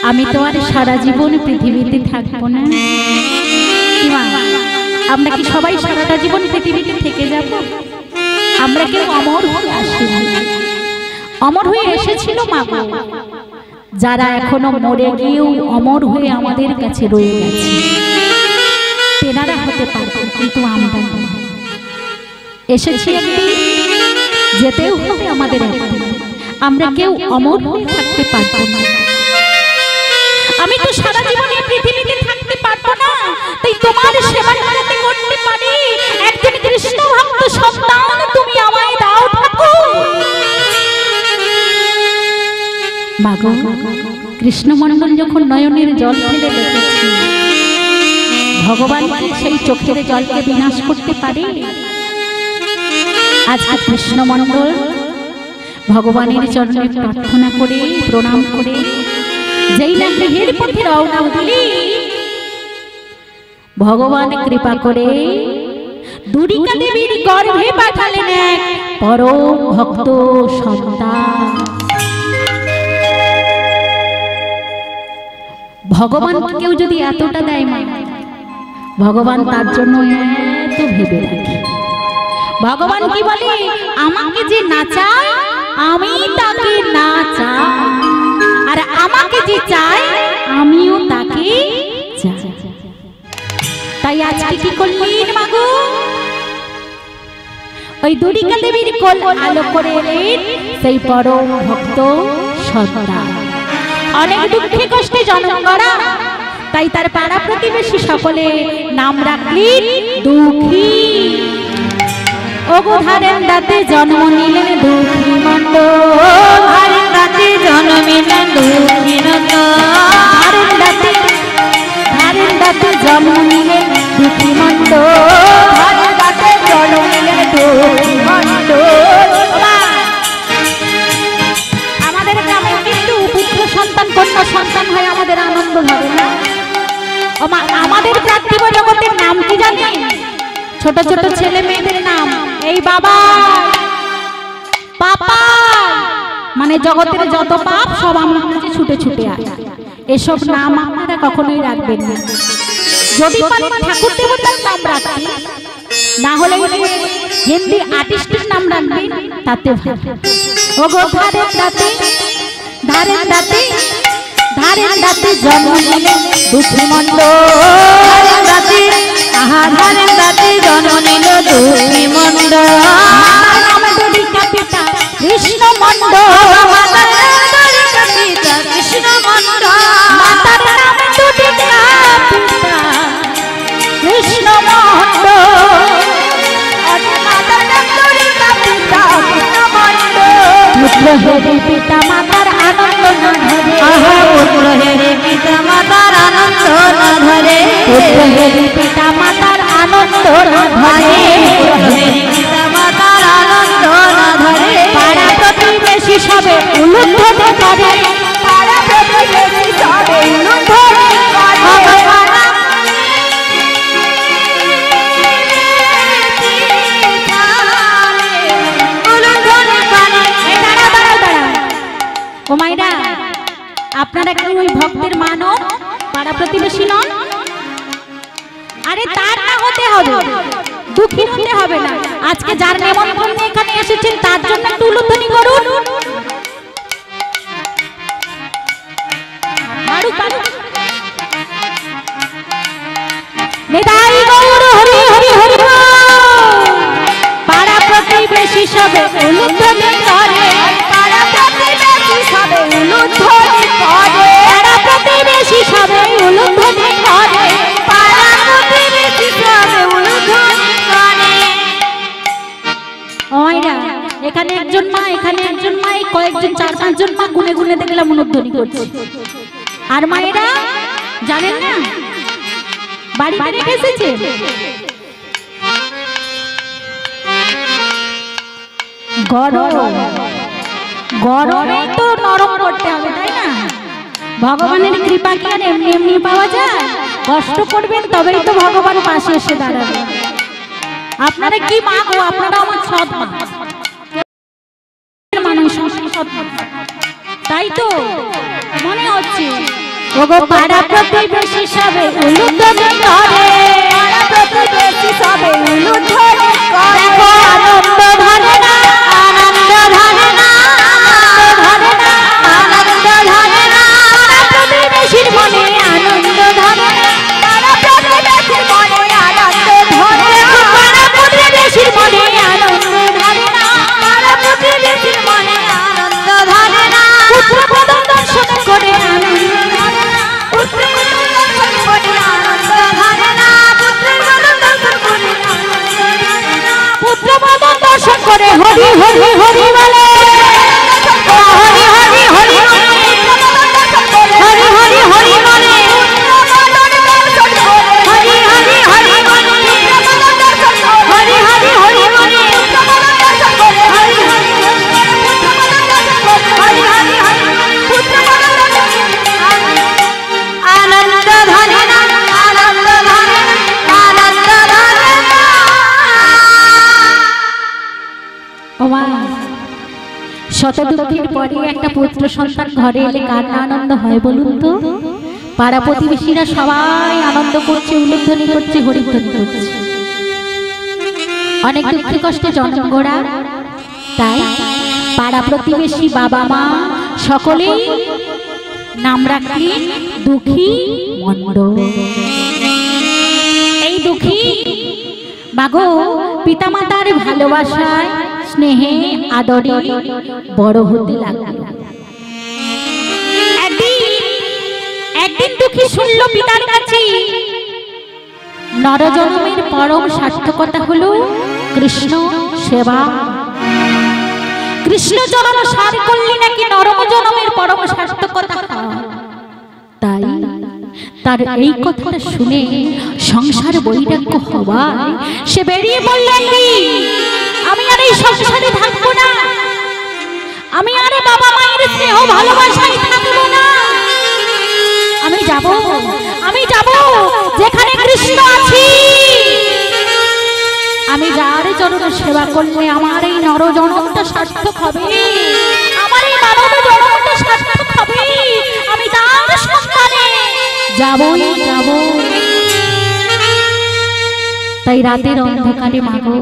আমি তো আর সারা জীবন পৃথিবীতে থাকবো না। আমরা কি সবাই সারাটা জীবন পৃথিবীতে থেকে যাব? আমরা কেউ অমর হয়ে আসিনি। অমর হয়ে এসেছিল মা গো, যারা এখনো মরে গিয়েও অমর হয়ে আমাদের কাছে রয়ে গেছে। তেনারা হতে পারবে, কিন্তু আমরা এসেছি একদিন, যেতেও হবে আমাদের একদিন। আমরা কেউ অমর হয়ে থাকতে পারবো না। আমি তো সারা জীবন এই পৃথিবীতে থাকতে পারবো না, তাই তোমার সেবা করতে পারি। একজন কৃষ্ণ ভক্ত সন্তান তুমি আমায় দাও ঠাকুর। মাগো, কৃষ্ণ মণ্ডল যখন নয়নের জল ফেলে রেখেছে, ভগবান সেই চোখের জলকে বিনাশ করতে পারে? আজকে কৃষ্ণ মণ্ডল ভগবানের চরণে প্রার্থনা করে প্রণাম করে যেই না গৃহের পথে রওনা দিলি, ভগবান কৃপা করে দুরিকা দেবীর গর্ভে পাঠালেন এক পরম ভক্ত সন্তান। ভগবানকে কেউ যদি এতটা দেয় মা, ভগবান তার জন্য এত ভেবে রাখে। ভগবান কি বলে, আমাকে যে না চায় আমি তাকে না চাই, আর আমাকে যে চায় আমিও তাকে চাই। তাই আজকে কি করলেন মাগো, ওই দুরিকা দেবীর কোল আলো করে এলেন সেই পরম ভক্ত সন্তান। অনেক দুঃখে কষ্টে জন্ম করা, তাই তার পাড়া প্রতিবেশী সকলে নাম রাখলেন দুঃখী। ওগো ধারের দাঁতে জন্ম নিলেন দুঃখী মণ্ডল, ধারের দাঁতে জন্ম নিলেন দুঃখী মণ্ডল, ধারের দাঁতে জন্ম নিলেন দুঃখী মণ্ডল, ধারের দাঁতে জন্ম নিলেন দুঃখী মণ্ডল। আমাদের গ্রামে কিন্তু পুত্র সন্তান কন্যা সন্তান হয়, আমাদের আনন্দ হবে না? আমাদের পার্থিব জগতের নাম কি জানেন? ছোট ছোট ছেলে মেয়েদের নাম এই বাবা পাপা, মানে জগতের যত পাপ সব আমার কাছে ছুটে ছুটে আসে। এসব নাম আপনারা কখনোই রাখবেন না। যদি পারেন ঠাকুর দেবতার নাম রাখবেন, না হলে হিন্দি আর্টিস্টের নাম রাখবেন, তাতে ভালো। ওগো ধারের দাঁতে, ধারের দাঁতে, ধারের দাঁতে জন্ম নিলেন দুঃখী মণ্ডল, ধারের দাঁতে, ধারের দাঁতে জন্ম নিল দুঃখী মণ্ডল। নাম দুরিকা পিতা কৃষ্ণ মণ্ডল, মাতার নাম দুরিকা পিতা কৃষ্ণ মণ্ডল, মাতার নাম দুরিকা পিতা কৃষ্ণ মণ্ডল, মাতার নাম দুরিকা পিতা কৃষ্ণ মণ্ডল। পুত্র হেরে পিতা মাতার আনন্দ না ধরে, পুত্র হেরে পিতা মাতার আনন্দ না ধরে, পুত্র হেরে পিতা মাতার আনন্দ না ধরে, পিতা মাতার আনন্দ না ধরে। পাড়া প্রতিবেশী সবে উলুধ্বনি করে, পাড়া প্রতিবেশী সবে উলুধ্বনি করে, ও মাইরা, আপনারা কি ওই ভক্তের মানব পাড়া প্রতিবেশী নন? আরে তার না হতে হবে, দুঃখী হতে হবে না। আজকে যার নেমন্তন্ন এখানে এসেছেন তার জন্য একটু উলুধ্বনি করুন। নিতাই গৌর হরি হরি হরি, পাড়া প্রতিবেশী সবে উলুধ্বনি করে, পাড়া প্রতিবেশী সবে উলুধ্বনি করে, পাড়া প্রতিবেশী সবে উলুধ্বনি করে, পাড়া প্রতিবেশী সবে উলুধ্বনি করে। ওইরা এখানে একজন মা, এখানে একজন মা, এই কয়েকজন চার পাঁচজন মা গুনে গুনে দেখলাম উলুধ্বনি করছে। আর মায়েরা জানেন না বাড়িতে রেখে এসেছে গরমে তো নরম করতে হবে, তাই না? ভগবানের কৃপা কি আর এমনি এমনি পাওয়া যায়? কষ্ট করবেন তবেই তো ভগবান পাশে এসে দাঁড়াবে। আপনারা কি মা গো, আপনারা আমার সৎ মা, মানুষ সৎ মা, তাই তো মনে হচ্ছে ওগো পাড়া প্রতিবেশী সবে উলুধ্বনি করে, পাড়া প্রতিবেশী সবে উলুধ্বনি করে, দেখো আনন্দ ধরে না, আনন্দ ধরে না, আনন্দ ধরে না, আনন্দ ধরে না, পাড়া প্রতিবেশীর মনে আনন্দ ধরে না, পাড়া প্রতিবেশীর মনে আনন্দ ধরে না, পাড়া প্রতিবেশীর মনে আনন্দ ধরে না, পাড়া প্রতিবেশীর মনে আনন্দ ধরে না, পুত্রপদ দর্শন করে আনন্দ ধরে না, পুত্রপদ দর্শন করে আনন্দ ধরে না, পুত্রপদ দর্শন করে আনন্দ ধরে না, পুত্রপদ দর্শন করে হরি হরি হরি বলে, হরি হরি হরি বলে, হরি হরি হরি বলে, হরি হরি হরি বলে, হরি হরি হরি বলে, আনন্দ ধরে না, আনন্দ ধরে না, আনন্দ ধরে না। ওমা, শত দুঃখের পরে একটা পুত্র সন্তান ঘরে এলে কার না আনন্দ হয় বলুন তো? পাড়া প্রতিবেশীরা সবাই আনন্দ করছে, উলুধ্বনি করছে, হরিধ্বনি করছে। অনেক দুঃখে কষ্টে জন্ম গড়া, তাই পাড়া প্রতিবেশী বাবা মা সকলেই নাম রাখি দুঃখী মন্ড। এই দুঃখী মাগো পিতামাতার ভালোবাসায় স্নেহে আদরে বড় হতে লাগলো। একদিন দুঃখী শুনল পিতার কাছে নরজন্মের পরম সার্থকতা হলো কৃষ্ণ সেবা। কৃষ্ণ জন্ম সার করলে নাকি নরম জন্মের পরম সার্থকতা। তাই তার এই কথাটা শুনে সংসার বৈরাগ্য হওয়ায় সে বেরিয়ে বললেন, আমি আর এই সংসারে থাকবো না, আমি আর বাবা মায়ের স্নেহ ভালোবাসায় থাকবো না, আমি যাব যেখানে কৃষ্ণ আছে। আমি যার চরণ সেবা করলে আমার এই নর জনমটা সার্থক হবে, আমার এই মানব জনমটা সার্থক হবে, আমি তার সন্ধানে যাবই যাব। তাই রাতের অন্ধকারে মাগো,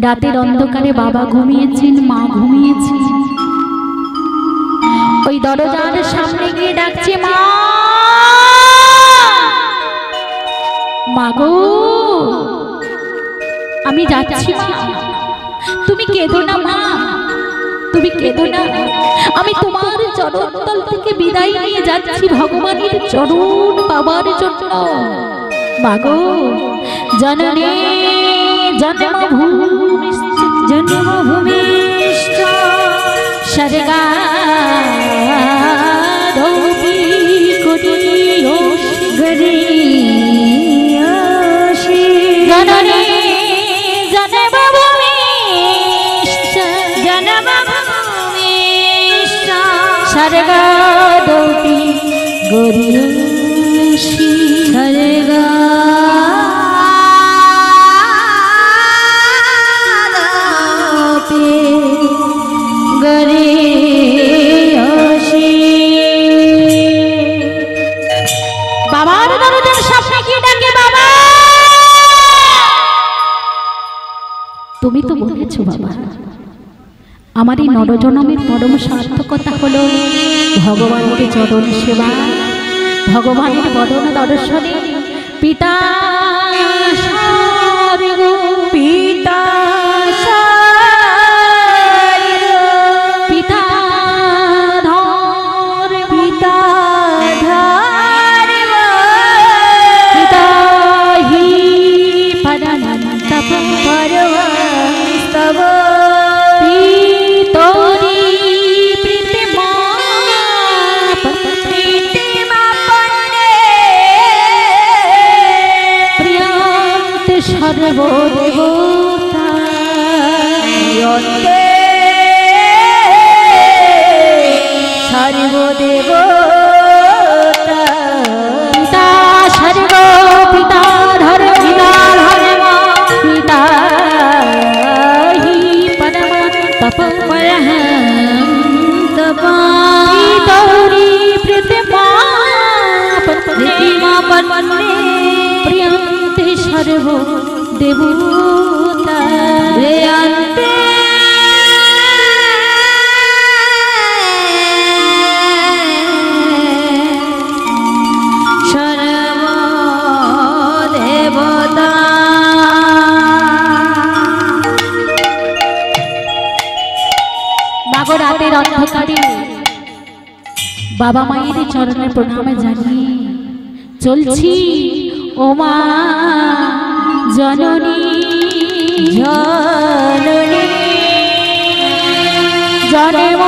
রাতের অন্ধকারে বাবা ঘুমিয়েছেন, মা ঘুমিয়েছে, ওই দরজার সামনে গিয়ে ডাকছে, মা মাগো আমি যাচ্ছি, মা তুমি কেঁদো না, মা তুমি কেঁদো না, আমি তোমার চরণতল থেকে বিদায় নিয়ে যাচ্ছি ভগবানের চরণ পাবার জন্য। মাগো জননী জন্মভূমিষ্ঠ স্বর্গাদপি গরীয়সি জননী জন্মভূমিষ্ঠ স্বর্গাদপি গরীয়সি স্বর্গা বাবার দরজার সামনে গিয়ে ডাকে, বাবা তুমি তো বলেছো বাবা আমার এই নরজনমের পরম সার্থকতা হলো ভগবানের চরণ সেবা, ভগবানের বদন দর্শনে। পিতা স্বর্গ পিতা সর্বদেবতা সর্বদেবতা পিতা সর্ব পিতা ধর্ম পিতা ধর্ম পিতা হি পরম তপ পরহং তপ তৌরি প্রতিমা দেবতা রাতের অন্ধকারে বাবা মায়ের চরণে প্রণামে জানিয়ে চলছি ও মা জননী জননী জনম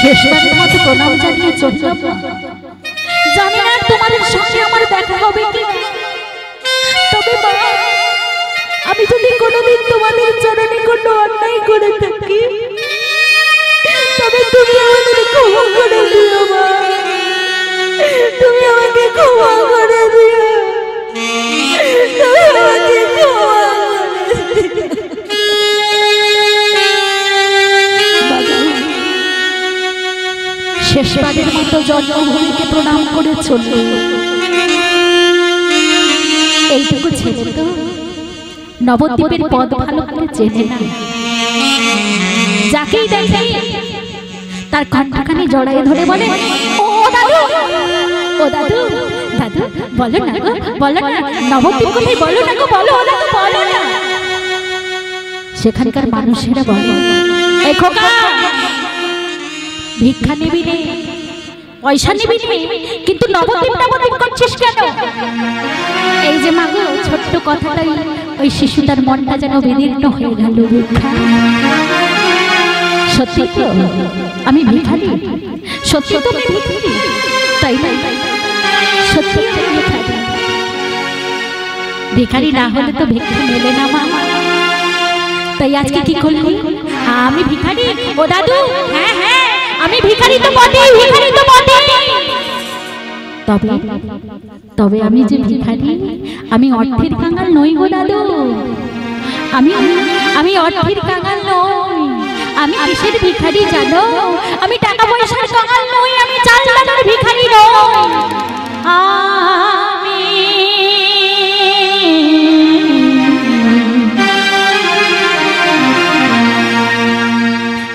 শেষবারের মতো প্রণাম জানিয়ে চললাম। জানি না তোমাদের সঙ্গে আমার দেখা হবে কি, তবে মা আমি যদি কোনোদিন তোমাদের চরণে কোনো অন্যায় করে থাকি তবে তুমি আমাদের ক্ষমা করে দিও মা, তুমি আমাকে ক্ষমা করে দিও, তুমি আমাকে ক্ষমা শেষবারের মতো জন্মভূমিকে প্রণাম করে চলল। এইটুকু ছেলে তো নবদ্বীপের পদ ভালো করে চেনে না, যাকেই দেখে তার কণ্ঠখানি জড়াইয়ে ধরে বলে ও দাদু, ও দাদু, দাদু বলো না গো, বলো না নবদ্বীপ কোথায়, বলো না গো, বলো না গো, বলো না। সেখানকার মানুষেরা বলে এই খোকা ভিক্ষা নিবি নে, পয়সা নিবি নে, কিন্তু নবদ্বীপ নবদ্বীপ করছিস কেন? এই যে মা গো ছোট্ট কথাটাই ওই শিশুটার মনটা যেন বিদীর্ণ হয়ে গেল। ভিক্ষা সত্যি তো আমি ভিখারি, সত্যি তো আমি ভিখারি, তাই না? সত্যি ভিখারি, ভিখারি না হলে তো ভিক্ষা মেলে না মা। তাই আজকে কি করলি? আমি ভিখারি? ও দাদু হ্যাঁ হ্যাঁ আমি ভিখারি তো বটে, ভিখারি তো বটে, তবে তবে আমি যে ভিখারি আমি অর্থের কাঙাল নই গো দাদু, আমি আমি অর্থের কাঙাল নই, আমি কিসের ভিখারি জানো? আমি টাকা পয়সার কাঙাল নই, আমি চাল ডালের ভিখারি নই,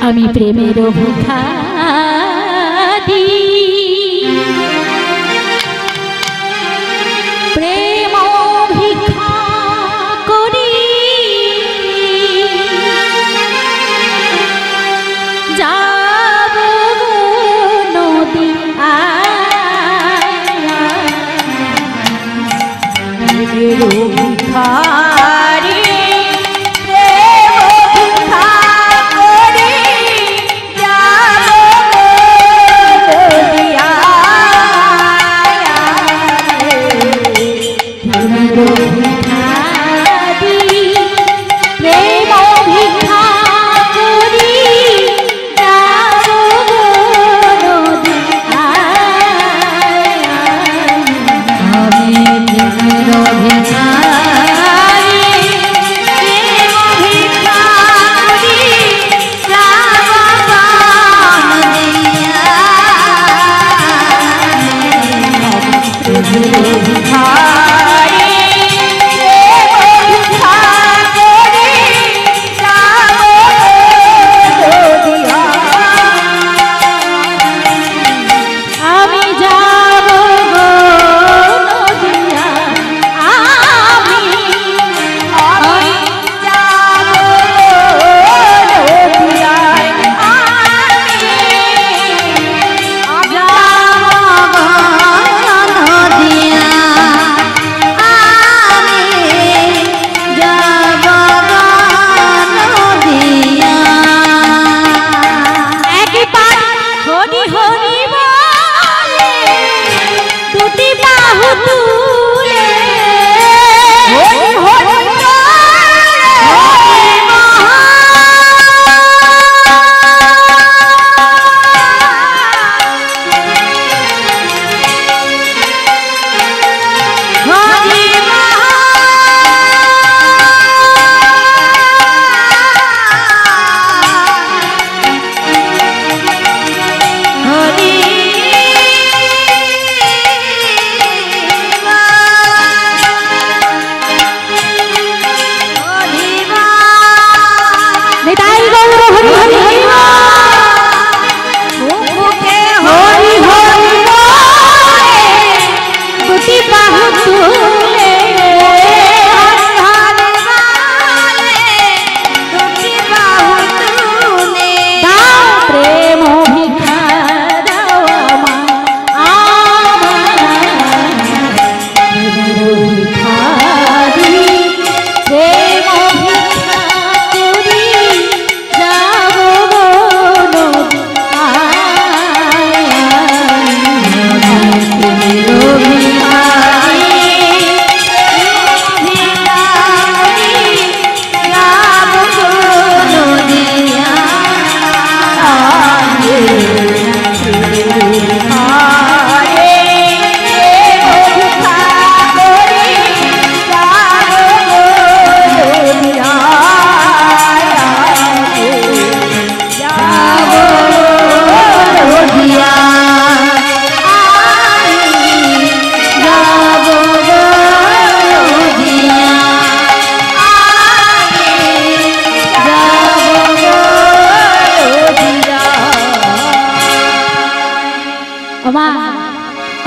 আমি প্রেমের ভিখারি, প্রেম ভিক্ষা করি যাব নদী ভিখারি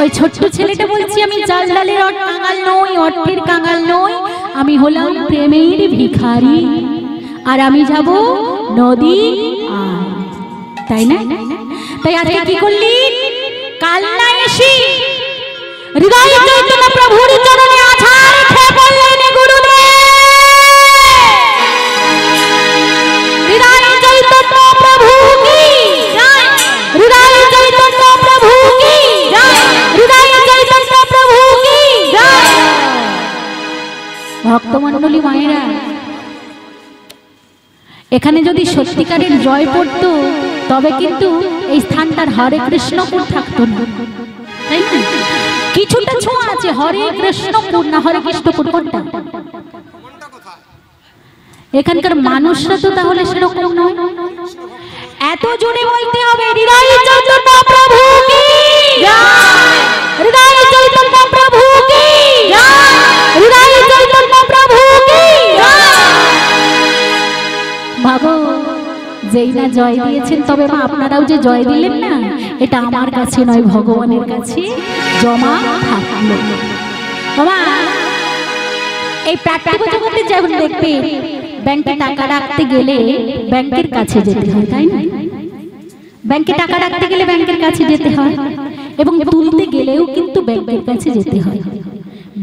ওই ছোট্ট ছেলেটা বলছি আমি জালজালের কাঙাল নই, অর্থের কাঙাল নই, আমি হলাম প্রেমের ভিখারি, আর আমি যাব নদী আর, তাই না? তাই আজকে কি করলি? কালনা এসে হৃদয় চৈতন্য প্রভুর চরণে আছাড় খেয়ে পড়লেন গুরুদেব। হৃদয় চৈতন্য প্রভু কি জয়, হৃদয় চৈতন্য প্রভু কি জয়, হৃদয় চৈতন্য প্রভু কি জয়। ভক্তমণ্ডলী মায়েরা, এখানে যদি সত্যিকারের জয় পড়তো তবে কিন্তু এই স্থানটার হরে কৃষ্ণপুর থাকতো না, তাই না? কিছুটা ছোঁয়া আছে হরে কৃষ্ণপুর, না হরে কৃষ্ণপুর কোনটা? এখানকার মানুষরা তো তাহলে সেরকম নয়। এত জোরে বলতে হবে হৃদয় চৈতন্য প্রভু কি জয়, হৃদয় চৈতন্য প্রভু কি জয়, হৃদয় চৈতন্য প্রভু কি জয়। মাগো, যেই না জয় দিয়েছেন, তবে মা আপনারাও যে জয় দিলেন না, এটা আমার কাছে নয়, ভগবানের কাছে জমা থাকলো। বাবা, এই প্রাকৃতিক জগতে যেমন দেখবে ব্যাংকে টাকা রাখতে গেলে ব্যাংকের কাছে যেতে হয়, তাই না? ব্যাংকে টাকা রাখতে গেলে ব্যাংকের কাছে যেতে হয়, এবং তুলতে গেলেও কিন্তু ব্যাংকের কাছে যেতে হয়।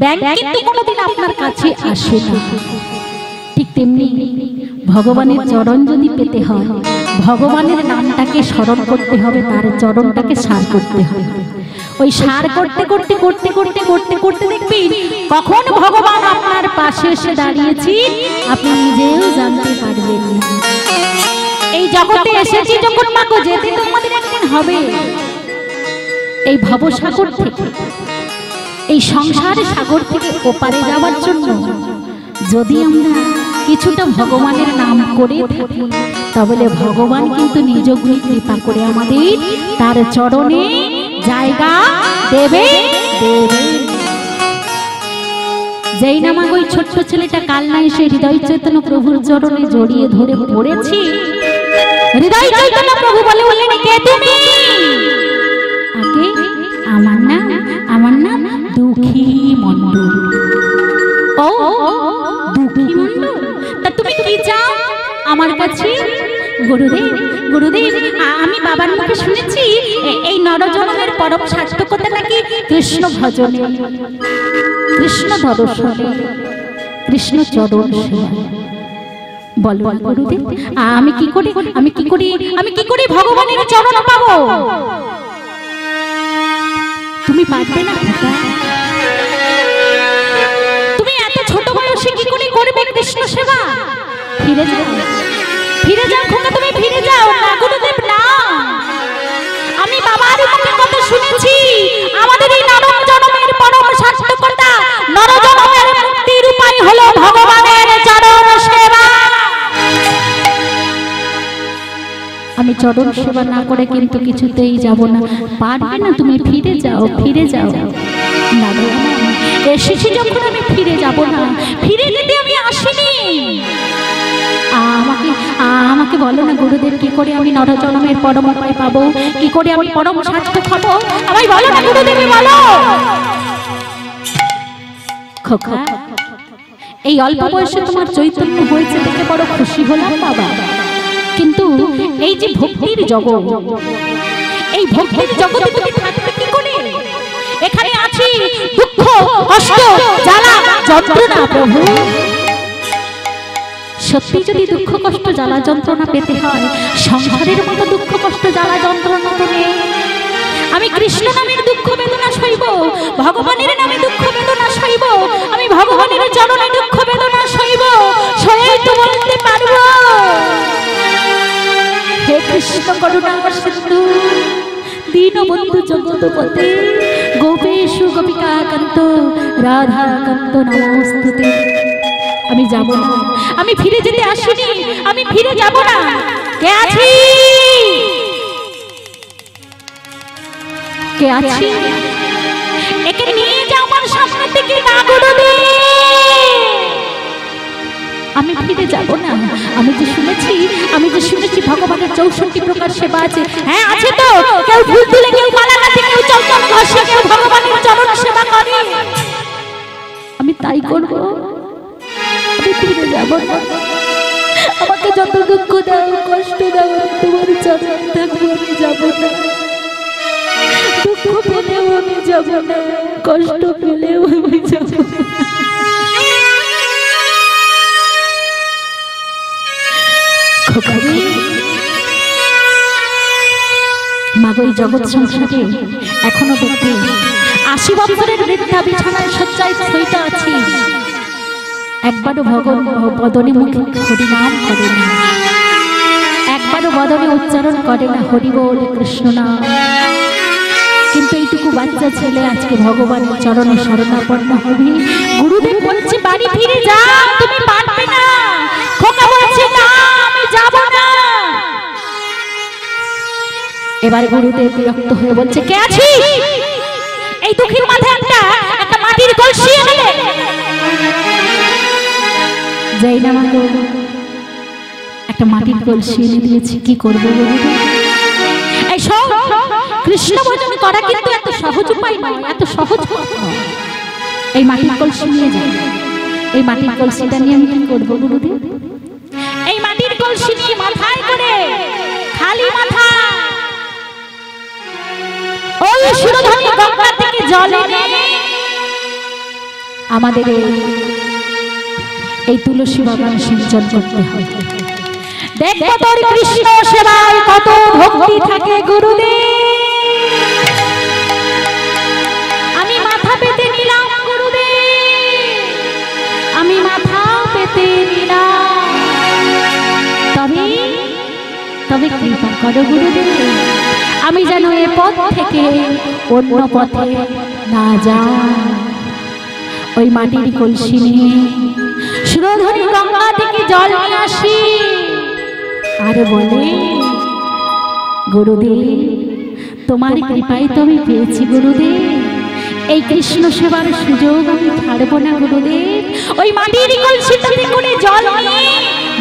ব্যাংক কিন্তু কোনোদিন আপনার কাছে আসে না। ঠিক তেমনি ভগবানের চরণ যদি পেতে হয়, ভগবানের নামটাকে স্মরণ করতে হবে, তার চরণটাকে সার করতে হবে। ওই সার করতে করতে করতে করতে করতে করতে দেখবেন কখন ভগবান আপনার পাশে এসে দাঁড়িয়েছি আপনি নিজেও জানতে পারবেন। এই জগতে এসেছি যখন মাগো, যেতে তো আমাদের একদিন হবে। এই ভবসাগর থেকে, এই সংসার সাগর থেকে ওপারে যাওয়ার জন্য যদি আমরা কিছুটা ভগবানের নাম করে থাকি, তাহলে ভগবান কিন্তু নিজ গুণে কৃপা করে আমাদের তার চরণে জায়গা দেবে দেবে। যেই না মাগো ওই ছোট্ট ছেলেটা কাল না এসে হৃদয় চৈতন্য প্রভুর চরণে জড়িয়ে ধরে পড়েছি, হৃদয় চৈতন্য প্রভু বলে বললেন, কে তুমি? আগে আমার নাম দুঃখী মণ্ডল। ও দুঃখী মণ্ডল, তা তুমি কি চাও আমার কাছে? গুরুদেব গুরুদেব, আমি বাবার মুখে শুনেছি এই নরজন্মের পরম সার্থকতা নাকি কৃষ্ণ ভজনে, কৃষ্ণ দর্শনে, কৃষ্ণ চরণ সেবায়। বল বল গুরুদেব, আমি কি করে ভগবানের চরণ পাবো? তুমি পারবে না, তুমি এত ছোট বয়সে কি করে করবে কৃষ্ণ সেবা? ফিরে যাও, ফিরে যাও খোকা, তুমি ফিরে যাও। না গুরুদেব না, আমি বাবার মুখে কথা শুনেছি, আমাদের এই নরম জন্মের পরম সার্থকতা, নরজন্মের মুক্তির উপায় হলো ভগবানের চরণ সেবা। আমি চরণ সেবা না করে কিন্তু কিছুতেই যাব না। পারবে না, তুমি ফিরে যাও, ফিরে যাও। না এসেছি যখন আমি ফিরে যাব না, ফিরে যেতে আমি আসিনি। আমাকে বলো না গুরুদেব, কি করে আমি নরজন্মের পরম উপায় পাবো, কি করে আমি পরম সার্থক হব, আমায় বলো না গুরুদেব, বলো। খোকা, এই অল্প বয়সে তোমার চৈতন্য হয়েছে দেখে বড় খুশি হলাম বাবা, কিন্তু এই যে ভক্তির জগৎ, এই ভক্তির জগতে তুমি থাকবে কি করে? এখানে আছি দুঃখ, কষ্ট, জ্বালা, যন্ত্রণা। প্রভু, সত্যি যদি দুঃখ কষ্ট জ্বালা যন্ত্রণা পেতে হয়, সংসারের মতো দুঃখ কষ্ট জ্বালা যন্ত্রণা তো নেই। আমি কৃষ্ণ নামের দুঃখ বেদনা সইব, ভগবানের নামে দুঃখ বেদনা সইব, আমি ভগবানের চরণে দুঃখ বেদনা সইব, সই তো বলতে পারবো, হে কৃষ্ণ করুণা সিন্ধু দীনবন্ধু জগৎপতে গোপেশু গোপিকা কান্ত রাধা কান্ত নমস্তুতে। আমি যাব না, আমি ফিরে যেতে আসিনি, আমি ফিরে যাব না। কে আছি, কে আছি? একে নিয়ে যাও আমার সামনে থেকে। না গুরুদেব, আমি ফিরে যাব না। আমি যে শুনেছি ভগবানের 64 প্রকার সেবা আছে। হ্যাঁ আছে তো, কেউ ফুল তুলে, কেউ মালা গাঁথে, কেউ চন্দন ঘষে, কেউ ভগবানের চরণ সেবা করে। আমি তাই করব, আমি ফিরে যাব না। আমাকে যত দুঃখ দাও, কষ্ট দাও, তোমার চরণ থাকবো, আমি যাব না। দুঃখ পেলেও আমি যাব না, কষ্ট পেলেও আমি যাব না। মাগো, এই জগৎ সংসারে এখনো দেখতে 80 বছরের বৃদ্ধা বিছানায় শয্যায় শোইতে আছি, একবারও বদনে মুখে হরিনাম করে না, একবারও বদনে উচ্চারণ করে না হরি বল কৃষ্ণ নাম। কিন্তু এইটুকু বাচ্চা ছেলে আজকে ভগবানের চরণে শরণাপন্ন হবে। গুরুদেব বলছে বাড়ি ফিরে যা, তুমি পারবে না। খোকা বলছে না, আমি যাব না। এবার গুরুদেব বিরক্ত হয়ে বলছে, কে আছিস? এই দুঃখীর মাথায় একটা মাটির কলসি এনে দে। যাই না মাগো, একটা মাটির কলসি এনে দিয়েছি, কি করবো গুরুদেব? এই সব কৃষ্ণ ভজন করা কিন্তু এত সহজ উপায় নয়, এত সহজ নয়। এই মাটির কলসি নিয়ে যাই, এই মাটির কলসিটা নিয়ে আমি কি করবো গুরুদেব? এই মাটির কলসি নিয়ে মাথায় করে, খালি মাথা ওই সুরধনী গঙ্গা থেকে জল এনে আমাদের এই তুলসী বাগান সিঞ্চন করতে হয়। দেখো তোর কৃষ্ণ সেবায় কত ভক্তি থাকে গুরুদেব। আমি মাথা পেতে নিলাম গুরুদেব, আমি মাথা পেতে নিলাম, তবে কৃপা করো গুরুদেব, আমি যেন এ পথ থেকে অন্য পথে না যাই। ওই মাটির কলসি নিয়ে সুরধনী গঙ্গা থেকে জল নিয়ে আসি আর বলে, গুরুদেব তোমার কৃপায় তো আমি পেয়েছি গুরুদেব, এই কৃষ্ণ সেবার সুযোগ আমি ছাড়ব না গুরুদেব। ওই মাটির কলসিটাতে করে জল নিয়ে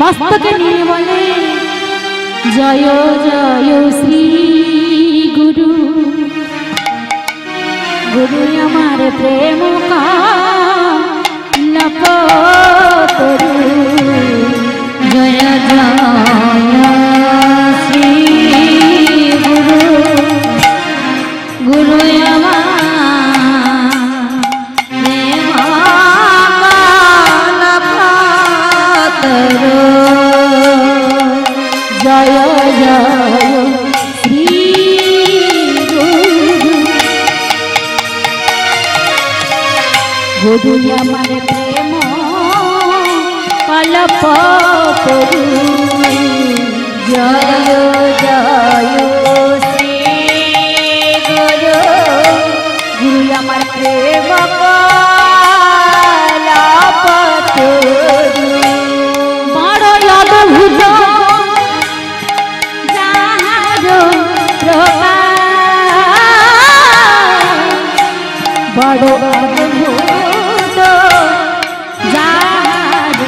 মস্তকে নিয়ে বলে, জয় জয় শ্রী গুরু, গুরু আমার প্রেম কালপতরু, জয় জয় শ্রী গুরু, গুরু আমার প্রেম কালপতরু, জয় জয় শ্রী গুরু, গুরু আমার প্রেম কল্পতরু, জয় জয় শ্রী গুরু, গুরু আমার প্রেম কল্পতরু। বড় অদ্ভুত বড় অদ্ভুত যার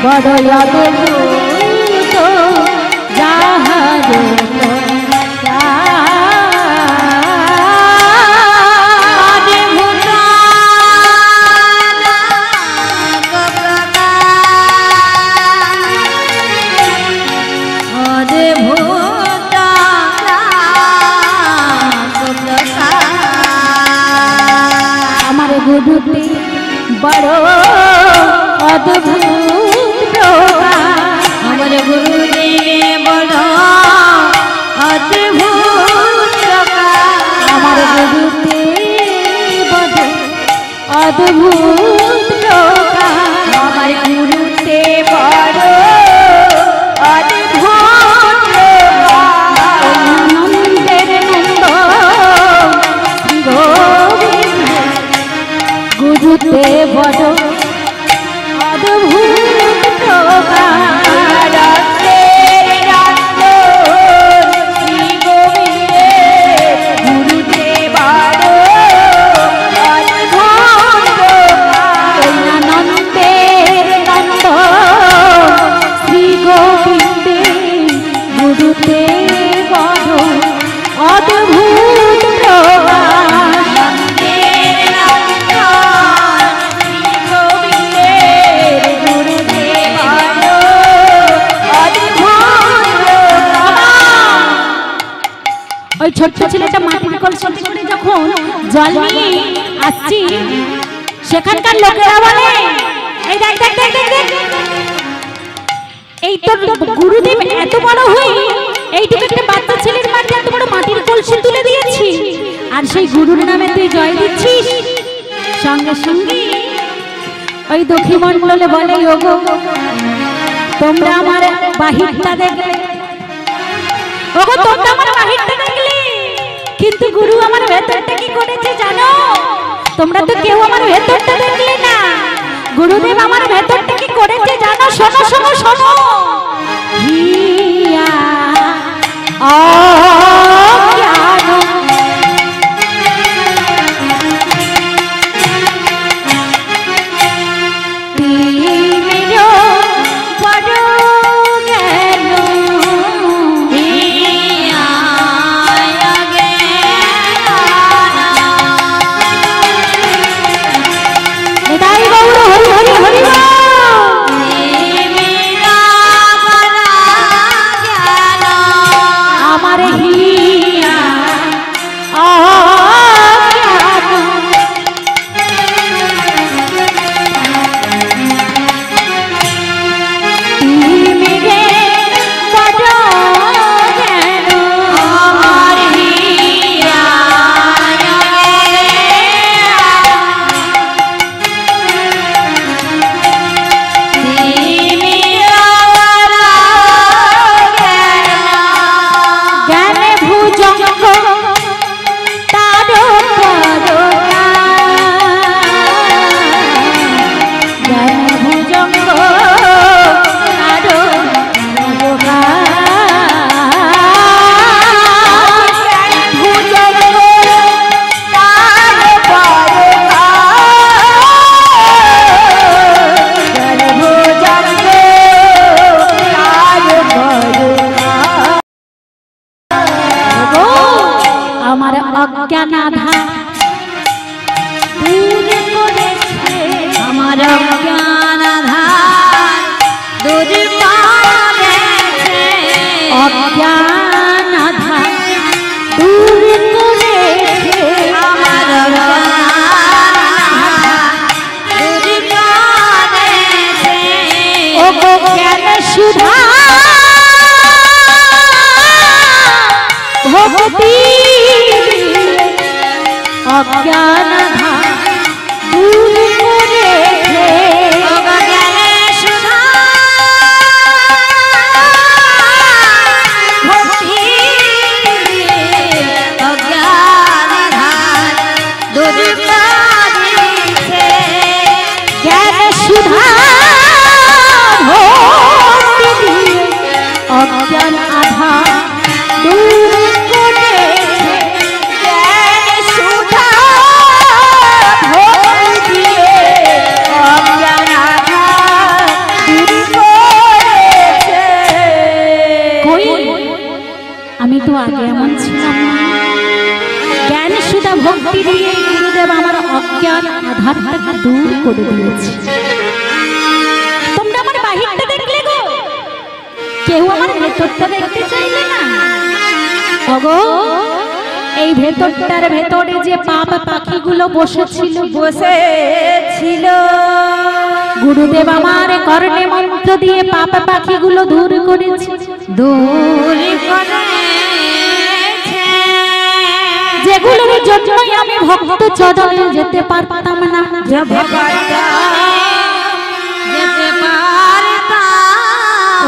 বড় অদ্ভুত যাহার আমার গুরুতে বড় অদ্ভুত, আমার গুরুদেব বড় অদ্ভুত, আমার গুরুদেব বড় অদ্ভুত, আমার গুরুদেব বড় অদ্ভুত, নন্দের নন্দ গুরুদেব বড় অদ্ভুত প্রকার, শ্রী গোবিন্দের গুরুদেব অদ্ভুত প্রকার, নন্দের নন্দ শ্রী গোবিন্দের গুরুদেব অদ্ভুত প্রকার, ওই ছোট্ট ছেলেটা মাটির কলসিতে করে যখন জল নিয়ে আসছি, সেখানকার লোকেরা বলে, এই দেখ দেখ দেখ দেখ, এই তোর গুরুদেব এত বড় হই এইটুকু একটা বাচ্চা ছেলের মাঝে এত বড় মাটির কলসি তুলে দিয়েছি, আর সেই গুরুর নামে তুই জয় দিচ্ছিস। সঙ্গে সঙ্গে ওই দক্ষিণ মণ্ডলে বলে, ওগো তোমরা আমার বাহিরটা দেখলে, ওগো তোমরা আমার বাহিরটা দেখলে, কিন্তু গুরু আমার ভেতরটা কি করেছে জানো? তোমরা তো কেউ আমার ভেতরটা দেখলে না, গুরুদেব আমার ভেতরটা কি করেছে জানো? শোনো শোনো শোনো, হিয়া অজ্ঞান আধার দূর করেছে, আমার অজ্ঞান আধার দূর করেছে, অজ্ঞান আধার দূর করেছে, আমার অজ্ঞান আধার দূর করেছে, ও গো জ্ঞান সুধা ভক্তি অজ্ঞান আধার দূর করেছে, জ্ঞান সুধা ভক্তি দিয়ে অজ্ঞান আধার দূর করেছে, জ্ঞান সুধা ভক্তি দিয়ে অজ্ঞান আধার দূর করেছে। কই আমি তো আগে এমন ছিলাম না, জ্ঞান সুধা ভক্তি দিয়ে গুরুদেব আমার অজ্ঞান আধারটাকে দূর করে দিয়েছে। তোমরা আমার বাহিরটা দেখলে গো, কেউ আমার ভেতরটা দেখতে চাইলে না। ওগো এই ভেতরটার ভেতরে যে পাপ পাখিগুলো বসেছিল গুরুদেব আমার কর্ণে মন্ত্র দিয়ে পাপ পাখিগুলো দূর করেছে, দূর করেছে, যেগুলোর জন্যই আমি ভক্ত চরণে যেতে পারতাম না, যেতে পারতাম।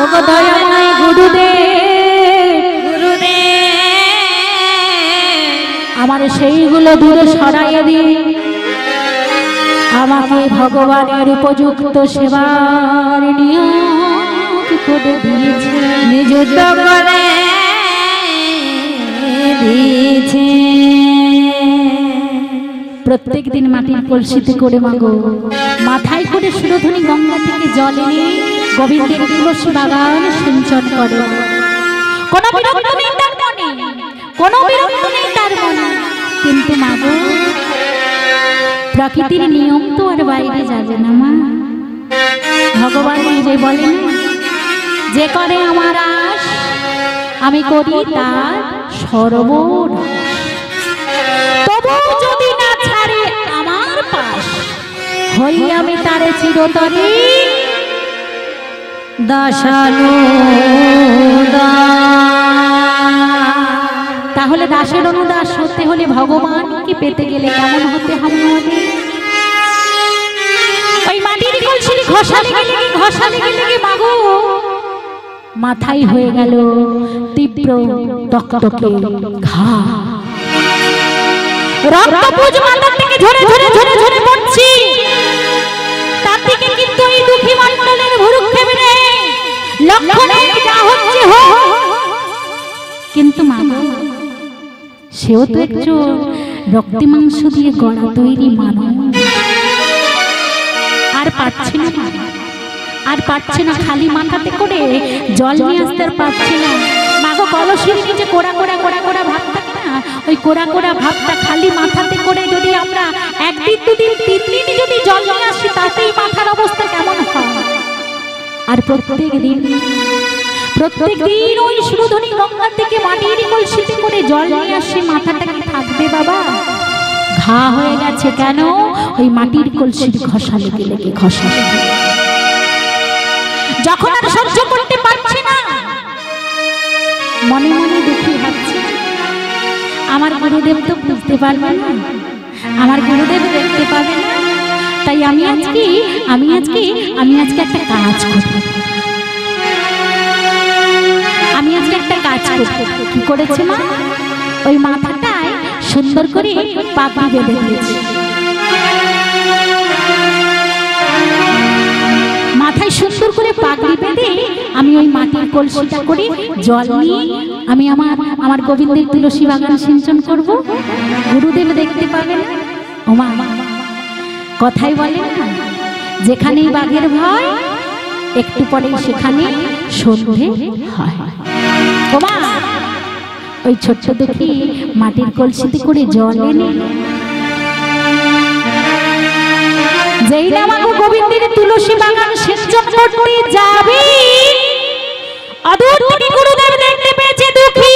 ওগো দয়াময় গুরুদেব আমার সেইগুলো দূরে সরাইয়ে দিয়ে আমাকে ভগবানের উপযুক্ত সেবার নিয়োগ করে দিয়েছে, নিযুক্ত করে দিয়েছে। প্রত্যেক দিন মাটির কলসিতে করে মাগো মাথায় করে সুরধনী গঙ্গা থেকে জল এনে গোবিন্দের তুলসী বাগান সিঞ্চন করে। কোনো বিরক্ত নেই তার মনে, কোনো বিরক্ত নেই তার মনে, কিন্তু মাগো প্রকৃতির নিয়ম তো আর বাইরে যাবে না মা। ভগবান নিজে বলেন যে করে আমার আশ আমি করি তার সর্বনাশ, তবু যদি না ছাড়ে আমার পাশ হই আমি তারে চিরতরে তাহলে দাসের অনুদাস হতে হলে ভগবানকে পেতে গেলে কেমন হতে হবে আমাদের? ওই মাটির কলসি ঘষালে গেলে মাগো মাথায় হয়ে গেল তীব্র টকটকে ঘা, রক্তপুঞ্জ মাথা থেকে ঝরে ঝরে ঝরে ঝরে পড়ছি, তার থেকে কিন্তু এই দুঃখী মণ্ডলের ভুরুক্ষেপে নেই, লক্ষণে যা হচ্ছে হোক, কিন্তু মাগো সেও তো একটু রক্ত মাংস দিয়ে গড়া তৈরি মানব, আর পারছে না, আর পারছে না, খালি মাথাতে করে জল নিয়ে আসতে আর পারছে না। মাগো কলসির নিচে কোড়া কোড়া কোড়া কোড়া ভাব থাকে না, ওই কোড়া কোড়া ভাবটা খালি মাথাতে করে যদি আমরা একদিন দুদিন তিন দিন যদি জল নিয়ে আসি তাতেই মাথার অবস্থা কেমন হয়। আর প্রত্যেক দিন ওই সুরধনী গঙ্গা থেকে মাটির কলসিতে করে জল নিয়ে আসি, মাথাটা কি থাকবে বাবা? ঘা হয়ে গেছে কেন? ওই মাটির কলসির ঘষা লেগে লেগে ঘষা লেগে। যখন আর সহ্য করতে পারছি না, মনে মনে দুঃখী ভাবছি আমার গুরুদেব তো বুঝতে পারবে না, আমার গুরুদেব দেখতে পাবে না, তাই আমি আজকে একটা কাজ করব। আমি আজকে একটা কাজ করব। কি করেছে মা? ওই মাথাটায় সুন্দর করে পাগড়ি বেঁধে দিয়েছে, মাথায় সুন্দর করে পাগড়ি বেঁধে আমি ওই মাটির কলসিটা করে জল নিয়ে আমি আমার গোবিন্দের তুলসী বাগান সিঞ্চন করব। গুরুদেব দেখতে পাবেন। ওমা কথাই বলে না, যেখানেই বাঘের ভয় একটু পরে সেখানে সন্ধে হয়। ওমা ওই ছোট্ট দুঃখী মাটির কলসিতে করে জল এনে যেই না আমাকে গোবিন্দের তুলসী বাগান সেচন করতে যাবে, অদূর থেকে গুরুদেব দেখতে পেয়েছে দুঃখী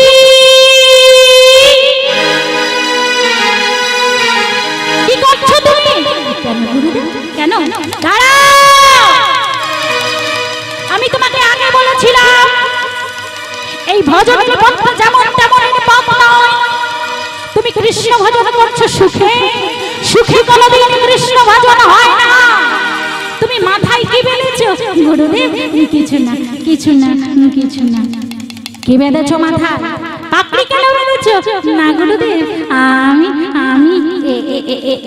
কি করছো তুমি? কেন গুরুদেব, কেন? দাঁড়াও, আমি তোমাকে আগে বলেছিলাম এই ভজনের পথ যেমন তেমন পথ নয়। তুমি কৃষ্ণ ভজন করছো সুখে, সুখে কোনোদিন কৃষ্ণ ভজন হয় না। তুমি মাথায় কি বেঁধেছো? গুরুদেব কিছু না, কিছু না, কিছু না। কি বেঁধেছো মাথায়? পাপড়ি কেন বেঁধেছো? না গুরুদেব, আমি আমি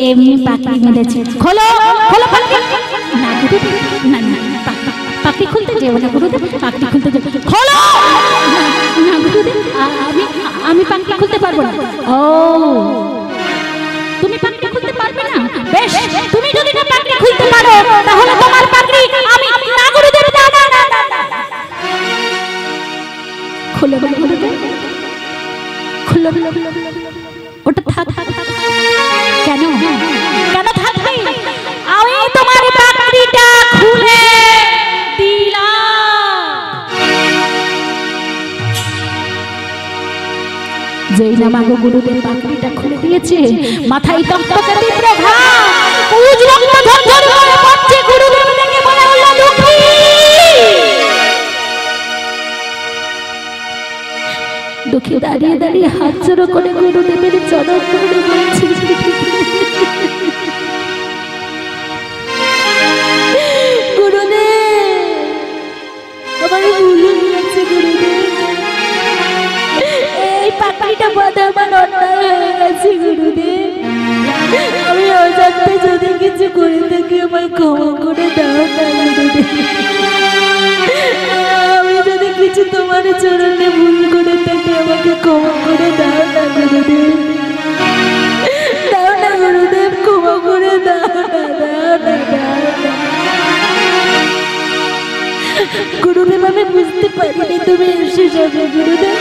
এমনি পাপড়ি বেঁধেছি। খোলো, খোলো পাপড়ি। না গুরুদেব, না না, পাপড়ি খুলতে যাবো না গুরুদেব, পাপড়ি খুলতে যাবো। খোলো না গুরুদেব, আমি পাপড়ি খুলতে পারবো না। ও, তুমি পাপড়ি খুলতে পারবে না? বেশ, তুমি যদি না পাপড়ি খুলতে পারো তাহলে তোমার পাপড়ি আমি না গুরুদেব, না না না না। খুলো গুরুদেব, খুলো। ওটা থাক। কেন কেন থাকবে? আমি তোমার পাপড়িটা খুলে যেই না মাগো গুরুদেব পাপড়িটা খুলে দিয়েছে, মাথায় টকটকে তীব্র ঘাম, উজ রক্ত ঝরঝর করে পড়ছে। গুরুদেব দেখে বলে উঠল দুঃখী। দুঃখী দাঁড়িয়ে দাঁড়িয়ে হাত জোড়ো করে গুরুদেবের চরণ ধরে বলছে, গুরুদেব আমার ভুল হয়ে গেছে গুরুদেব, এই পাপড়িটা বাঁধা আমার অন্যায় হয়ে গেছে গুরুদেব। আমি অজান্তে যদি কিছু করে থাকি আমায় ক্ষমা করে দাও না গুরুদেব। আমি যদি কিছু তোমার চরণে ভুল করে থাকি আমাকে ক্ষমা করে দাও না গুরুদেব। দাও না গুরুদেব, ক্ষমা করে দাও না, দাও না, দাও না। গুরুদেব আমি বুঝতে পারিনি তুমি এসে যাবে গুরুদেব।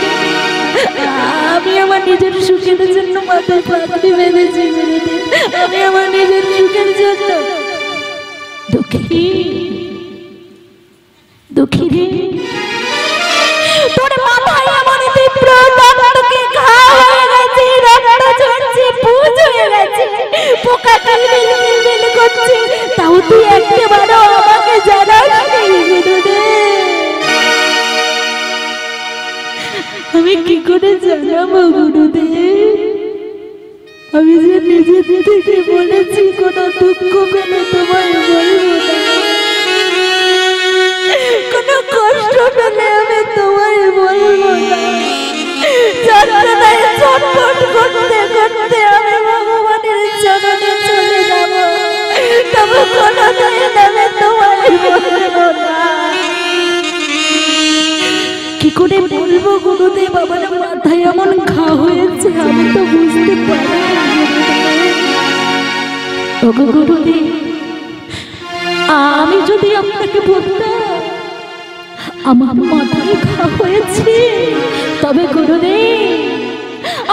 আমি আমার নিজের সুখের জন্য মাথায় পাগড়ি বেঁধেছি গুরুদেব, আমি আমার নিজের সুখের জন্য। দুঃখী, দুঃখী রে, তোর মাথায় এমন তীব্র টকটকে ঘা হয়ে গেছে, রক্ত ঝরছে, পুজ হয়ে গেছে, পোকা কিলবিল করছে, তাও তুই একেবারে আমাকে জানাসনি গুরুদেব। আমি কি করে জানাবো গুরুদেব? আমি যে নিজের থেকে বলেছি কোনো দুঃখ পেলে তোমায় বলবো না, কোনো কষ্ট পেলে আমি তোমায় বলবো না। যন্ত্রণায় ছটফট করতে করতে আমি ভগবানের চরণে চলে যাব, তবে কোনোদিন আমি তোমায় বলবো না। কি করে বলবো গুরুদেব, আমার মাথায় এমন ঘা হয়েছে আমি তো বুঝতে পারি না গুরুদেব। আমি যদি আপনাকে বলতাম আমার মাথায় ঘা হয়েছে, তবে গুরুদেব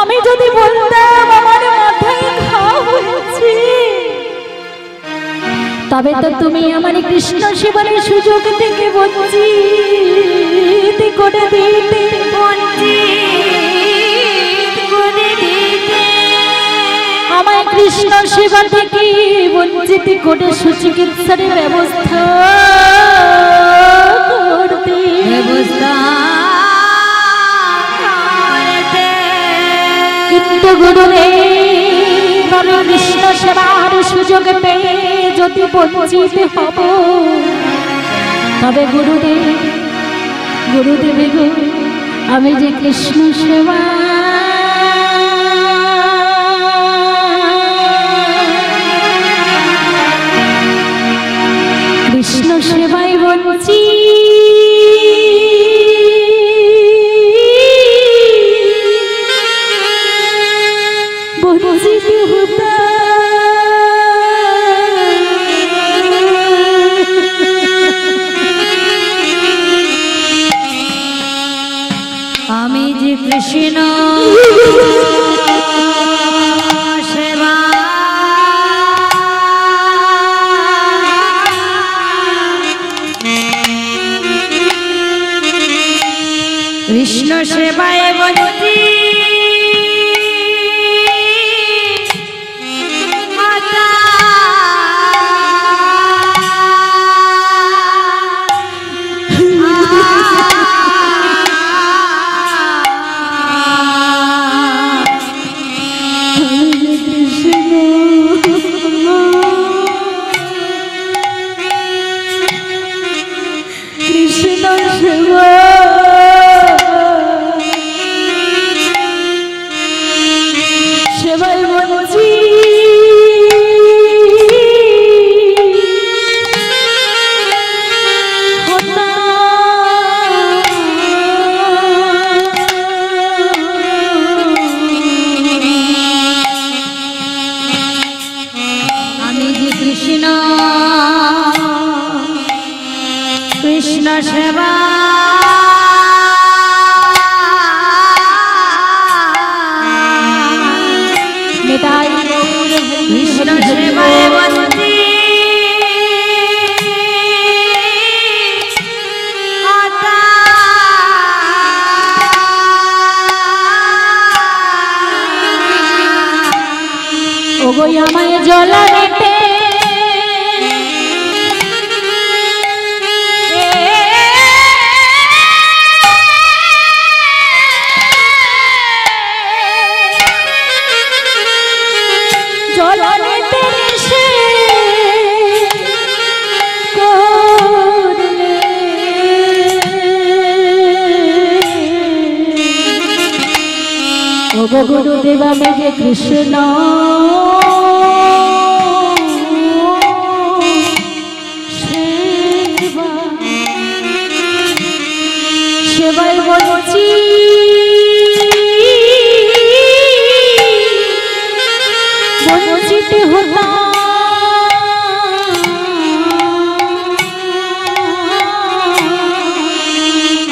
আমি যদি বলতাম আমার মাথায় ঘা হয়েছে, তবে তো তুমি আমার কৃষ্ণ সেবনের সুযোগ থেকে বঞ্চিত করে দিতে, আমায় কৃষ্ণ সেবা থেকে বঞ্চিত করে সুচিকিৎসার ব্যবস্থা করতে। কিন্তু গুরুদেব আমি কৃষ্ণ সেবার সুযোগ পেয়ে যদি বঞ্চিত হব, তবে গুরুদেব, গুরুদেব গো, আমি যে কৃষ্ণ সেবা কৃষ্ণ সেবায় বঞ্চিত হতা। আমি যে কৃষ্ণ সেবা কৃষ্ণ সেবায় বন্দি কৃষ্ণ সেবা কৃষ্ণ সেবায় বন্দি ওগো আমায় জলা দিতে গুরুদেব আমি যে কৃষ্ণ সেবায় বলছি বঞ্চিত হতাম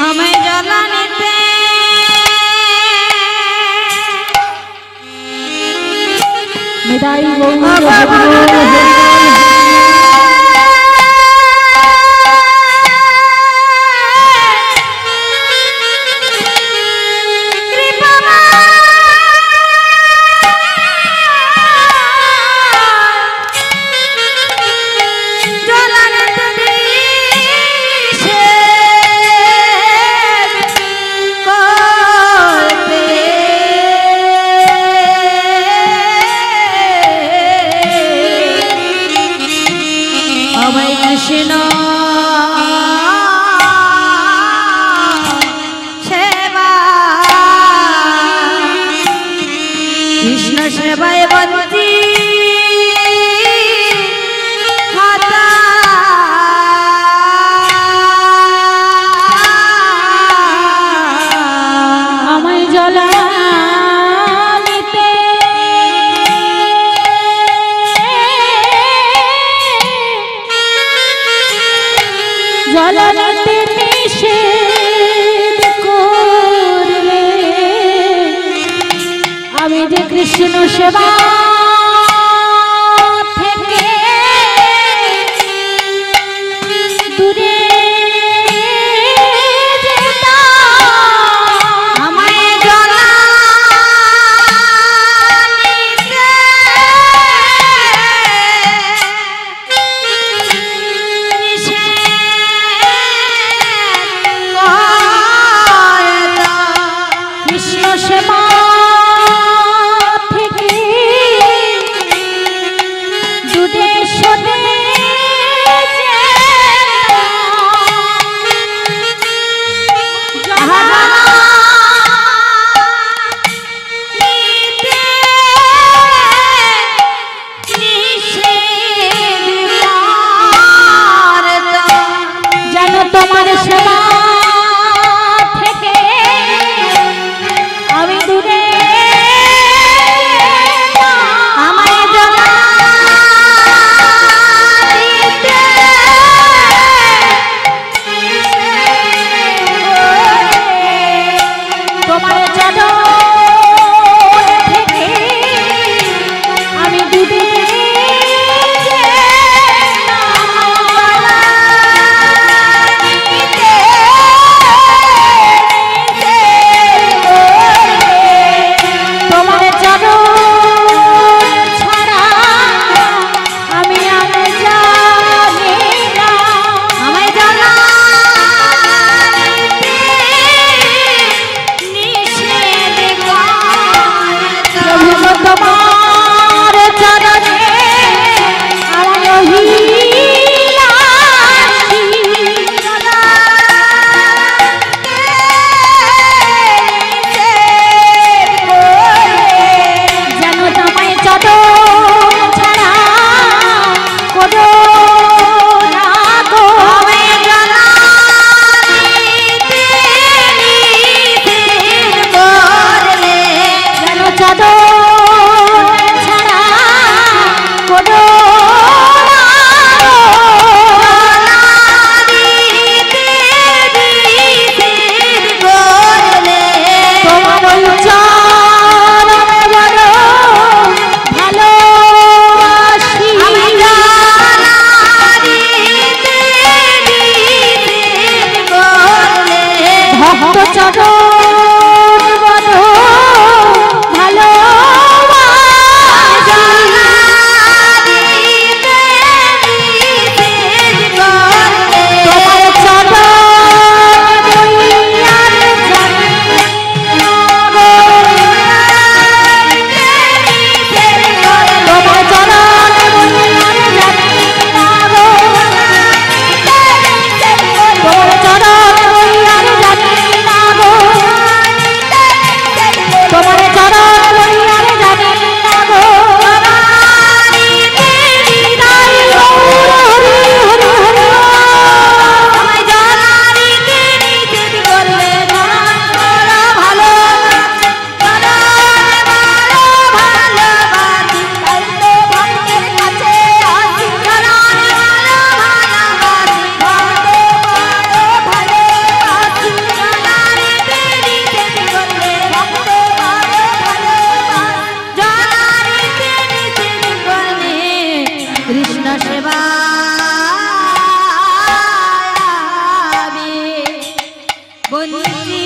আমায় জ্বালা নিতে মেদাই কৃষ্ণ সেবা কৃষ্ণ সেবায় বন্দি আমায় জলা জলাতে নিষেধ করলে আমি যে কৃষ্ণ সেবা থেকে দূরে সেবা থেকে বঞ্চিত